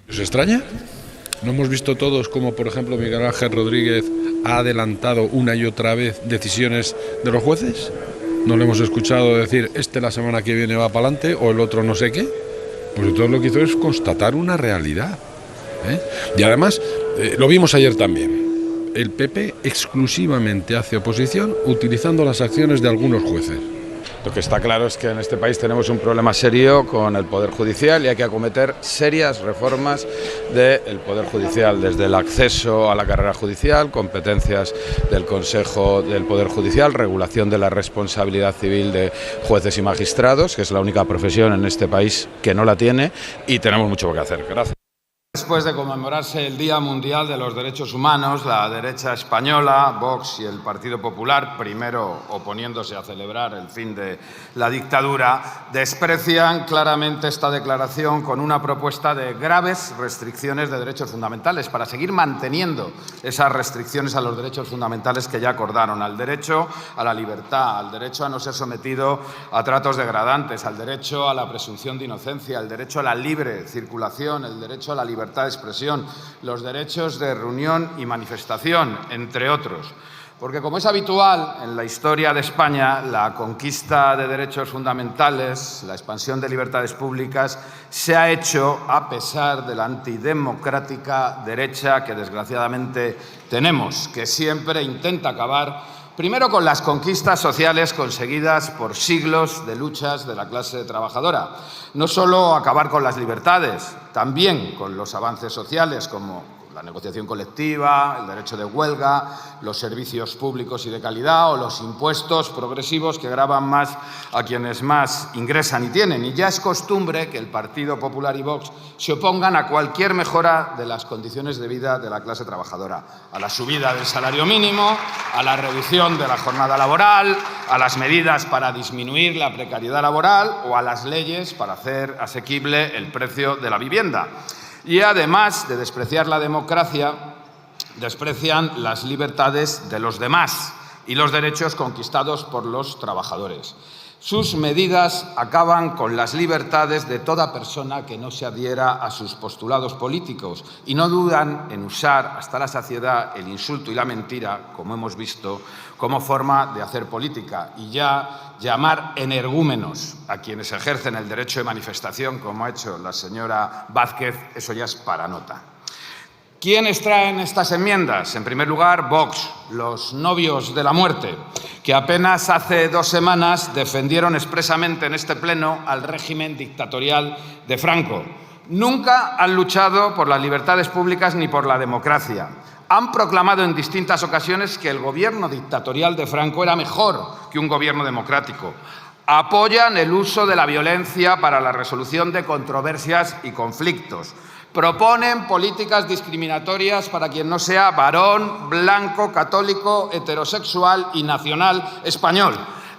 ¿Os extraña? ¿No hemos visto todos cómo, por ejemplo, Miguel Ángel Rodríguez ha adelantado una y otra vez decisiones de los jueces? ¿No le hemos escuchado decir la semana que viene va para adelante o el otro no sé qué? Pues todo lo que hizo es constatar una realidad, ¿eh? Y además, lo vimos ayer también, el PP exclusivamente hace oposición utilizando las acciones de algunos jueces. Lo que está claro es que en este país tenemos un problema serio con el Poder Judicial y hay que acometer serias reformas del Poder Judicial, desde el acceso a la carrera judicial, competencias del Consejo del Poder Judicial, regulación de la responsabilidad civil de jueces y magistrados, que es la única profesión en este país que no la tiene, y tenemos mucho que hacer. Gracias. Después de conmemorarse el Día Mundial de los Derechos Humanos, la derecha española, Vox y el Partido Popular, primero oponiéndose a celebrar el fin de la dictadura, desprecian claramente esta declaración con una propuesta de graves restricciones de derechos fundamentales para seguir manteniendo esas restricciones a los derechos fundamentales que ya acordaron, al derecho a la libertad, al derecho a no ser sometido a tratos degradantes, al derecho a la presunción de inocencia, al derecho a la libre circulación, el derecho a la libertad de expresión, los derechos de reunión y manifestación, entre otros. Porque, como es habitual en la historia de España, la conquista de derechos fundamentales, la expansión de libertades públicas, se ha hecho a pesar de la antidemocrática derecha que, desgraciadamente, tenemos, que siempre intenta acabar primero con las conquistas sociales conseguidas por siglos de luchas de la clase trabajadora. No solo acabar con las libertades, también con los avances sociales como la negociación colectiva, el derecho de huelga, los servicios públicos y de calidad o los impuestos progresivos que gravan más a quienes más ingresan y tienen. Y ya es costumbre que el Partido Popular y Vox se opongan a cualquier mejora de las condiciones de vida de la clase trabajadora, a la subida del salario mínimo, a la reducción de la jornada laboral, a las medidas para disminuir la precariedad laboral o a las leyes para hacer asequible el precio de la vivienda. Y además de despreciar la democracia, desprecian las libertades de los demás y los derechos conquistados por los trabajadores. Sus medidas acaban con las libertades de toda persona que no se adhiera a sus postulados políticos y no dudan en usar hasta la saciedad el insulto y la mentira, como hemos visto, como forma de hacer política. Y ya llamar energúmenos a quienes ejercen el derecho de manifestación, como ha hecho la señora Vázquez, eso ya es para nota. ¿Quiénes traen estas enmiendas? En primer lugar, Vox, los novios de la muerte, que apenas hace 2 semanas defendieron expresamente en este pleno al régimen dictatorial de Franco. Nunca han luchado por las libertades públicas ni por la democracia. Han proclamado en distintas ocasiones que el gobierno dictatorial de Franco era mejor que un gobierno democrático. Apoyan el uso de la violencia para la resolución de controversias y conflictos. Proponen políticas discriminatorias para quien no sea varón, blanco, católico, heterosexual y nacional español.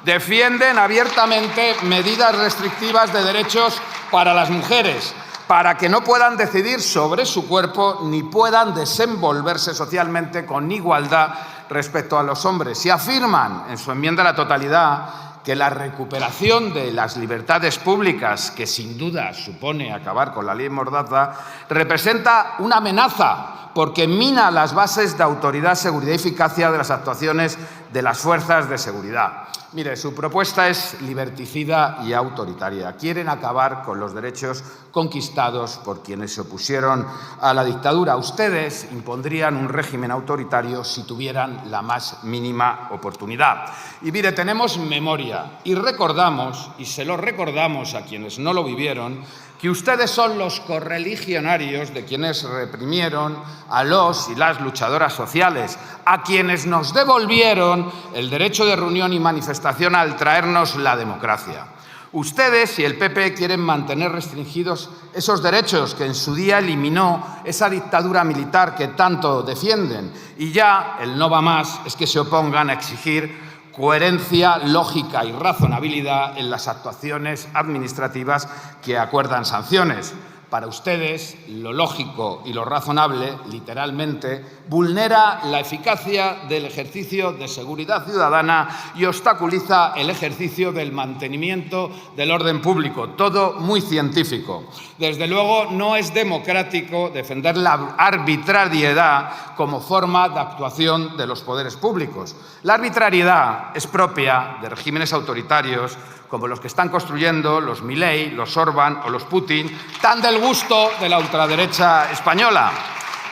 Defienden abiertamente medidas restrictivas de derechos para las mujeres, para que no puedan decidir sobre su cuerpo ni puedan desenvolverse socialmente con igualdad respecto a los hombres. Y afirman en su enmienda a la totalidad que la recuperación de las libertades públicas, que sin duda supone acabar con la ley Mordaza, representa una amenaza porque mina las bases de autoridad, seguridad y eficacia de las actuaciones de las fuerzas de seguridad. Mire, su propuesta es liberticida y autoritaria. Quieren acabar con los derechos conquistados por quienes se opusieron a la dictadura. Ustedes impondrían un régimen autoritario si tuvieran la más mínima oportunidad. Y mire, tenemos memoria y recordamos, y se lo recordamos a quienes no lo vivieron, que ustedes son los correligionarios de quienes reprimieron a los y las luchadoras sociales, a quienes nos devolvieron el derecho de reunión y manifestación al traernos la democracia. Ustedes y el PP quieren mantener restringidos esos derechos que en su día eliminó esa dictadura militar que tanto defienden. Y ya el no va más es que se opongan a exigir coherencia, lógica y razonabilidad en las actuaciones administrativas que acuerdan sanciones. Para ustedes, lo lógico y lo razonable, literalmente, vulnera la eficacia del ejercicio de seguridad ciudadana y obstaculiza el ejercicio del mantenimiento del orden público. Todo muy científico. Desde luego, no es democrático defender la arbitrariedad como forma de actuación de los poderes públicos. La arbitrariedad es propia de regímenes autoritarios como los que están construyendo los Milei, los Orbán o los Putin, tan del gusto de la ultraderecha española.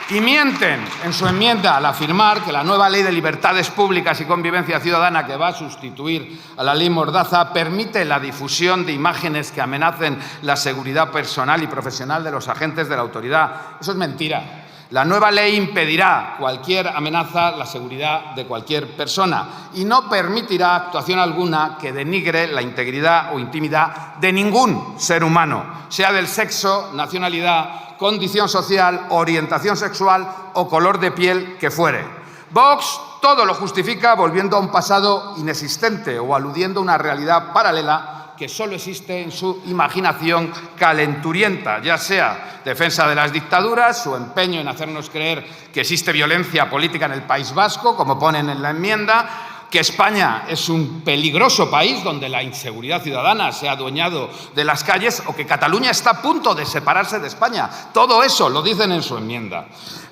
Y mienten en su enmienda al afirmar que la nueva Ley de Libertades Públicas y Convivencia Ciudadana, que va a sustituir a la Ley Mordaza, permite la difusión de imágenes que amenacen la seguridad personal y profesional de los agentes de la autoridad. Eso es mentira. La nueva ley impedirá cualquier amenaza a la seguridad de cualquier persona y no permitirá actuación alguna que denigre la integridad o intimidad de ningún ser humano, sea del sexo, nacionalidad, condición social, orientación sexual o color de piel que fuere. Vox todo lo justifica volviendo a un pasado inexistente o aludiendo a una realidad paralela que solo existe en su imaginación calenturienta, ya sea defensa de las dictaduras, su empeño en hacernos creer que existe violencia política en el País Vasco, como ponen en la enmienda, que España es un peligroso país donde la inseguridad ciudadana se ha adueñado de las calles o que Cataluña está a punto de separarse de España. Todo eso lo dicen en su enmienda.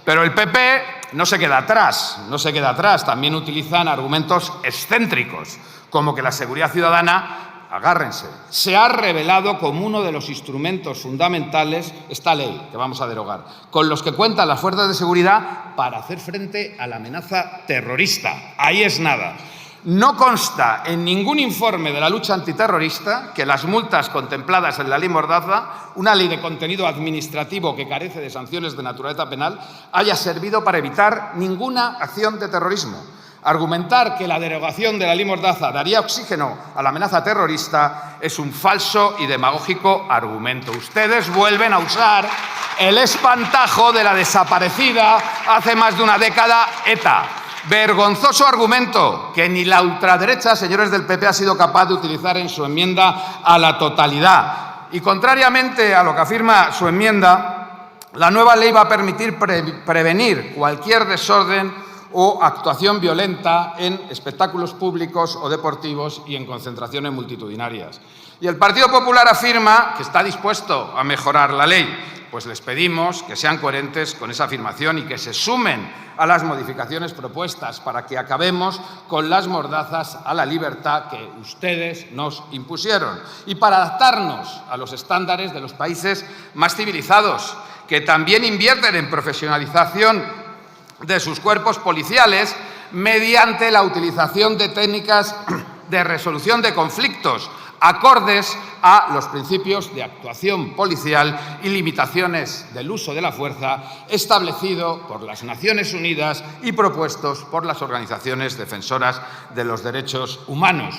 Pero el PP no se queda atrás, también utilizan argumentos excéntricos, como que la seguridad ciudadana, agárrense, se ha revelado como uno de los instrumentos fundamentales, esta ley que vamos a derogar, con los que cuentan las fuerzas de seguridad para hacer frente a la amenaza terrorista. Ahí es nada. No consta en ningún informe de la lucha antiterrorista que las multas contempladas en la Ley Mordaza, una ley de contenido administrativo que carece de sanciones de naturaleza penal, haya servido para evitar ninguna acción de terrorismo. Argumentar que la derogación de la Ley Mordaza daría oxígeno a la amenaza terrorista es un falso y demagógico argumento. Ustedes vuelven a usar el espantajo de la desaparecida hace más de una década ETA. Vergonzoso argumento que ni la ultraderecha, señores del PP, ha sido capaz de utilizar en su enmienda a la totalidad. Y contrariamente a lo que afirma su enmienda, la nueva ley va a permitir prevenir cualquier desorden o actuación violenta en espectáculos públicos o deportivos y en concentraciones multitudinarias. Y el Partido Popular afirma que está dispuesto a mejorar la ley. Pues les pedimos que sean coherentes con esa afirmación y que se sumen a las modificaciones propuestas para que acabemos con las mordazas a la libertad que ustedes nos impusieron y para adaptarnos a los estándares de los países más civilizados, que también invierten en profesionalización de sus cuerpos policiales mediante la utilización de técnicas de resolución de conflictos acordes a los principios de actuación policial y limitaciones del uso de la fuerza establecido por las Naciones Unidas y propuestos por las organizaciones defensoras de los derechos humanos.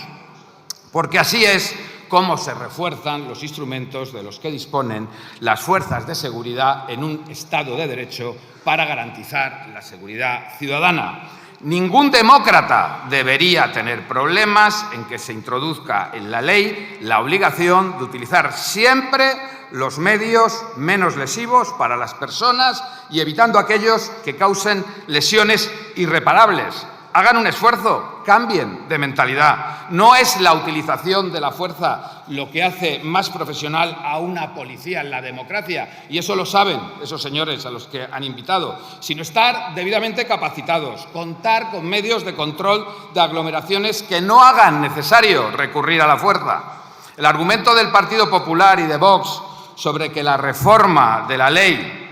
Porque así es cómo se refuerzan los instrumentos de los que disponen las fuerzas de seguridad en un Estado de Derecho para garantizar la seguridad ciudadana. Ningún demócrata debería tener problemas en que se introduzca en la ley la obligación de utilizar siempre los medios menos lesivos para las personas y evitando aquellos que causen lesiones irreparables. Hagan un esfuerzo, cambien de mentalidad. No es la utilización de la fuerza lo que hace más profesional a una policía en la democracia, y eso lo saben esos señores a los que han invitado, sino estar debidamente capacitados, contar con medios de control de aglomeraciones que no hagan necesario recurrir a la fuerza. El argumento del Partido Popular y de Vox sobre que la reforma de la ley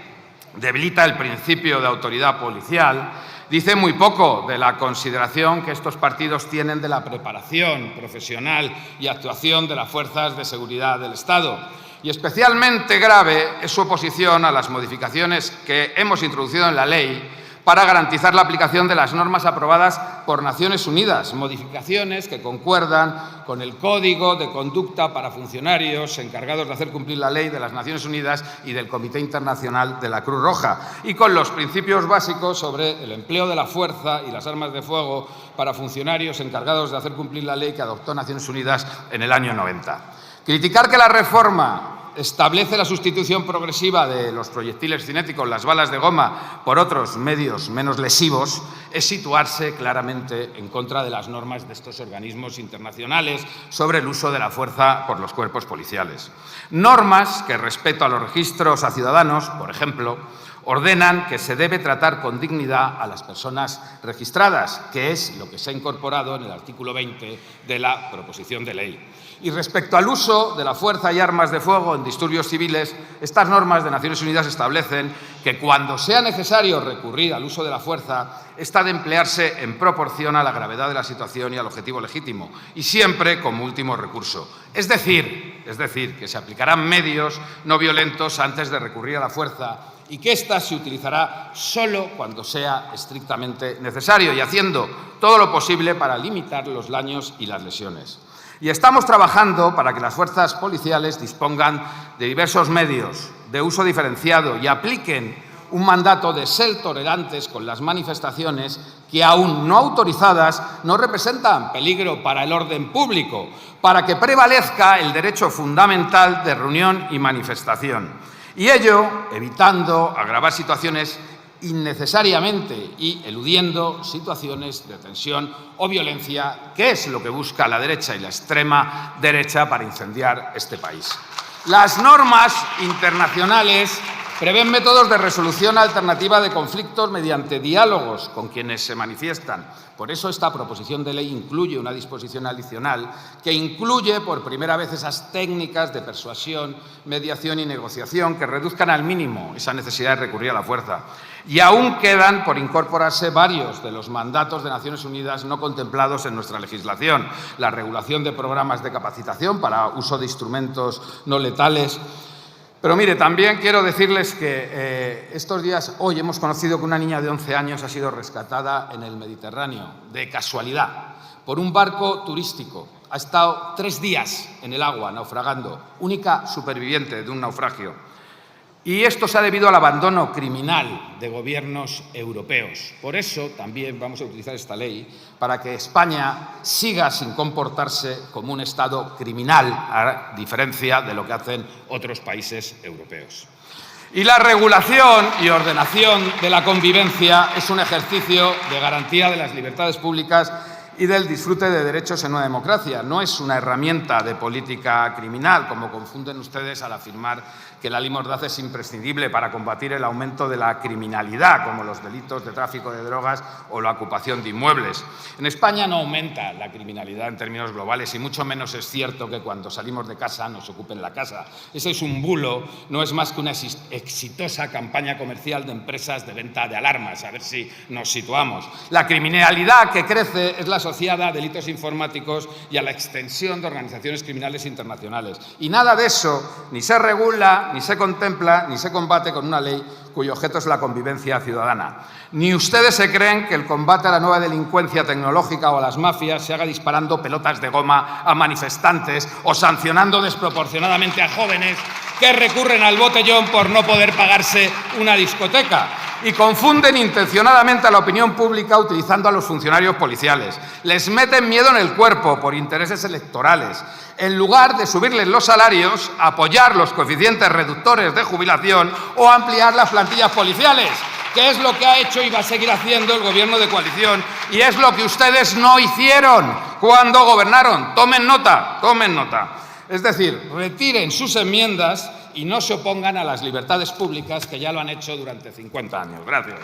debilita el principio de autoridad policial dice muy poco de la consideración que estos partidos tienen de la preparación profesional y actuación de las fuerzas de seguridad del Estado. Y especialmente grave es su oposición a las modificaciones que hemos introducido en la ley para garantizar la aplicación de las normas aprobadas por Naciones Unidas, modificaciones que concuerdan con el Código de Conducta para funcionarios encargados de hacer cumplir la ley de las Naciones Unidas y del Comité Internacional de la Cruz Roja, y con los principios básicos sobre el empleo de la fuerza y las armas de fuego para funcionarios encargados de hacer cumplir la ley que adoptó Naciones Unidas en el año 90. Criticar que la reforma establece la sustitución progresiva de los proyectiles cinéticos, las balas de goma, por otros medios menos lesivos, es situarse claramente en contra de las normas de estos organismos internacionales sobre el uso de la fuerza por los cuerpos policiales. Normas que, respecto a los registros a ciudadanos, por ejemplo, ordenan que se debe tratar con dignidad a las personas registradas, que es lo que se ha incorporado en el artículo 20 de la proposición de ley. Y respecto al uso de la fuerza y armas de fuego en disturbios civiles, estas normas de Naciones Unidas establecen que cuando sea necesario recurrir al uso de la fuerza, esta ha de emplearse en proporción a la gravedad de la situación y al objetivo legítimo, y siempre como último recurso. Es decir, que se aplicarán medios no violentos antes de recurrir a la fuerza y que ésta se utilizará solo cuando sea estrictamente necesario y haciendo todo lo posible para limitar los daños y las lesiones. Y estamos trabajando para que las fuerzas policiales dispongan de diversos medios de uso diferenciado y apliquen un mandato de ser tolerantes con las manifestaciones que, aún no autorizadas, no representan peligro para el orden público, para que prevalezca el derecho fundamental de reunión y manifestación. Y ello evitando agravar situaciones innecesariamente y eludiendo situaciones de tensión o violencia, que es lo que busca la derecha y la extrema derecha para incendiar este país. Las normas internacionales prevén métodos de resolución alternativa de conflictos mediante diálogos con quienes se manifiestan. Por eso esta proposición de ley incluye una disposición adicional que incluye por primera vez esas técnicas de persuasión, mediación y negociación que reduzcan al mínimo esa necesidad de recurrir a la fuerza. Y aún quedan por incorporarse varios de los mandatos de Naciones Unidas no contemplados en nuestra legislación. La regulación de programas de capacitación para uso de instrumentos no letales. Pero mire, también quiero decirles que estos días, hoy hemos conocido que una niña de 11 años ha sido rescatada en el Mediterráneo, de casualidad, por un barco turístico. Ha estado 3 días en el agua, naufragando, única superviviente de un naufragio. Y esto se ha debido al abandono criminal de gobiernos europeos. Por eso también vamos a utilizar esta ley para que España siga sin comportarse como un Estado criminal, a diferencia de lo que hacen otros países europeos. Y la regulación y ordenación de la convivencia es un ejercicio de garantía de las libertades públicas y del disfrute de derechos en una democracia. No es una herramienta de política criminal, como confunden ustedes al afirmar que la ley Mordaza es imprescindible para combatir el aumento de la criminalidad, como los delitos de tráfico de drogas o la ocupación de inmuebles. En España no aumenta la criminalidad en términos globales y mucho menos es cierto que cuando salimos de casa nos ocupen la casa. Ese es un bulo, no es más que una exitosa campaña comercial de empresas de venta de alarmas, a ver si nos situamos. La criminalidad que crece es la asociada a delitos informáticos y a la extensión de organizaciones criminales internacionales. Y nada de eso ni se regula, ni se contempla, ni se combate con una ley cuyo objeto es la convivencia ciudadana. Ni ustedes se creen que el combate a la nueva delincuencia tecnológica o a las mafias se haga disparando pelotas de goma a manifestantes o sancionando desproporcionadamente a jóvenes que recurren al botellón por no poder pagarse una discoteca. Y confunden intencionadamente a la opinión pública utilizando a los funcionarios policiales. Les meten miedo en el cuerpo por intereses electorales. En lugar de subirles los salarios, apoyar los coeficientes reductores de jubilación o ampliar las plantillas policiales, que es lo que ha hecho y va a seguir haciendo el Gobierno de coalición, y es lo que ustedes no hicieron cuando gobernaron. Tomen nota, tomen nota. Es decir, retiren sus enmiendas y no se opongan a las libertades públicas, que ya lo han hecho durante 50 años. Gracias.